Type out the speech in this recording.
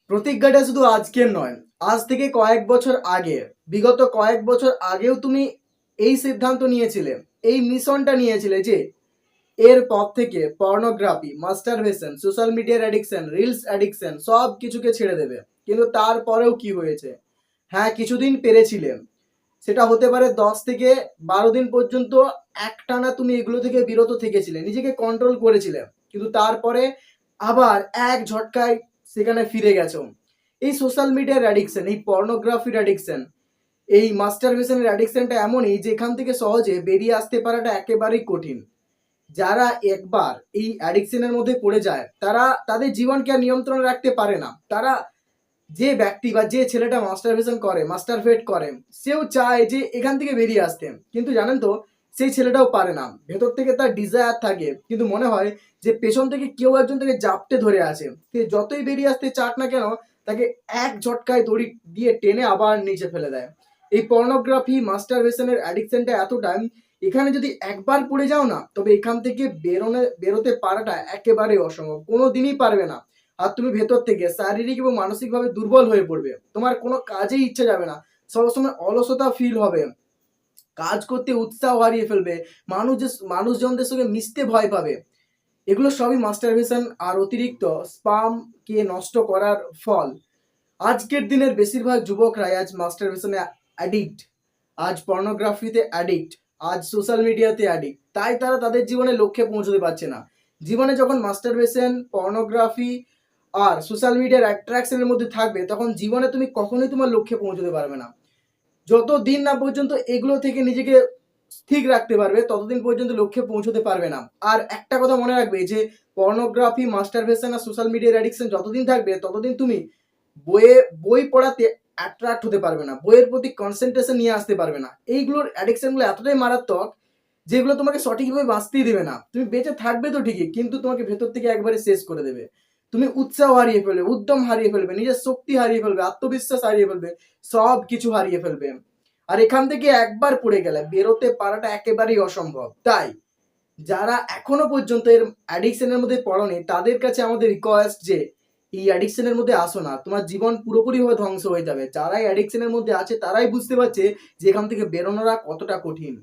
প্রতিজ্ঞাটা শুধু আজকের নয়, আজ থেকে কয়েক বছর আগে, বিগত কয়েক বছর আগেও তুমি এই সিদ্ধান্ত নিয়েছিলে, এই মিশনটা নিয়েছিলে যে এরপর থেকে পর্নোগ্রাফি, মাস্টারবেশন, সোশ্যাল মিডিয়ার অ্যাডিকশন, রিলস অ্যাডিকশন সব কিছুকে ছেড়ে দেবে। কিন্তু তারপরেও কি হয়েছে? হ্যাঁ, কিছুদিন পেরেছিলে। সেটা হতে পারে 10 থেকে 12 দিন পর্যন্ত একটানা তুমি এগুলো থেকে বিরত থেকেছিলে, নিজেকে কন্ট্রোল করেছিলে। কিন্তু তারপরে আবার এক ঝটকায় সেখানে ফিরে গেছো। এই সোশ্যাল মিডিয়ার অ্যাডিকশন, এই পর্নোগ্রাফির অ্যাডিকশন, এই মাস্টারবেশনের অ্যাডিকশনটা এমনই যে এখান থেকে সহজে বেরিয়ে আসতে পারাটা একেবারেই কঠিন। যারা একবার এই অ্যাডিকশনের মধ্যে পড়ে যায় তারা তাদের জীবনকে আর নিয়ন্ত্রণে রাখতে পারে না। তারা, যে ব্যক্তি বা যে ছেলেটা মাস্টারবেশন করে, মাস্টারবেট করে, সেও চায় যে এখান থেকে বেরিয়ে আসতে, কিন্তু জানেন তো সেই ছেলেটাও পারে না। ভেতর থেকে তার ডিজায়ার থাকে, কিন্তু মনে হয় যে পেছন থেকে কেউ একজন তাকে জাপটে ধরে আছে। সে যতই বেরিয়ে আসতে চাক না কেন, তাকে এক ঝটকায় দড়ি দিয়ে টেনে আবার নিচে ফেলে দেয়। এই পর্নোগ্রাফি, মাস্টারবেশনের অ্যাডিকশনটা এতটাই, এখানে যদি একবার পড়ে যাও না, তবে এখান থেকে বেরোতে পারাটা একেবারেই অসম্ভব, কোনো দিনই পারবে না। আর তুমি ভেতর থেকে শারীরিক এবং মানসিকভাবে দুর্বল হয়ে পড়বে, তোমার কোনো কাজেই ইচ্ছা যাবে না, সবসময় অলসতা ফিল হবে, কাজ করতে উৎসাহ হারিয়ে ফেলবে, মানুষজনদের সঙ্গে মিশতে ভয় পাবে। এগুলো সবই মাস্টারবেশন আর অতিরিক্ত স্পামকে নষ্ট করার ফল। আজকের দিনের বেশিরভাগ যুবকরাই আজ মাস্টারবেশনে অ্যাডিক্ট, আজ পর্নোগ্রাফিতে অ্যাডিক্ট, আজ সোশ্যাল মিডিয়াতে অ্যাডিক্ট। তাই তারা তাদের জীবনে লক্ষ্যে পৌঁছতে পারছে না। জীবনে যখন মাস্টারবেশন, পর্নোগ্রাফি আর সোশ্যাল মিডিয়ার অ্যাট্রাকশনের মধ্যে থাকবে, তখন জীবনে তুমি কখনোই তোমার লক্ষ্যে পৌঁছতে পারবে না। যতদিন না পর্যন্ত এগুলো থেকে নিজেকে ঠিক রাখতে পারবে, ততদিন পর্যন্ত লক্ষ্যে পৌঁছতে পারবে না। আর একটা কথা মনে রাখবে যে পর্নোগ্রাফি, মাস্টারবেশন আর সোশ্যাল মিডিয়ার অ্যাডিকশন যতদিন থাকবে, ততদিন তুমি বই পড়াতে অ্যাট্রাক্ট হতে পারবে না, বইয়ের প্রতি কনসেন্ট্রেশন নিয়ে আসতে পারবে না। এইগুলোর অ্যাডিকশনগুলো এতটাই মারাত্মক, যেগুলো তোমাকে সঠিকভাবে বাঁচতেই দেবে না। তুমি বেঁচে থাকবে তো ঠিকই, কিন্তু তোমাকে ভেতর থেকে একবারে শেষ করে দেবে। তুমি উৎসাহ হারিয়ে ফেলবে, উদ্যম হারিয়ে ফেলবে, নিজের শক্তি হারিয়ে ফেলবে, আত্মবিশ্বাস হারিয়ে ফেলবে, সব কিছু হারিয়ে ফেলবে। আর এখান থেকে একবার পড়ে গেলে বেরোতে পারাটা একেবারেই অসম্ভব। তাই যারা এখনো পর্যন্ত এর অ্যাডিকশনের মধ্যে পড়েনি, তাদের কাছে আমাদের রিকোয়েস্ট যে এই অ্যাডিকশনের মধ্যে আসো না, তোমার জীবন পুরোপুরিভাবে ধ্বংস হয়ে যাবে। যারাই অ্যাডিকশনের মধ্যে আছে তারাই বুঝতে পারছে যে এখান থেকে বেরোনোরা কতটা কঠিন।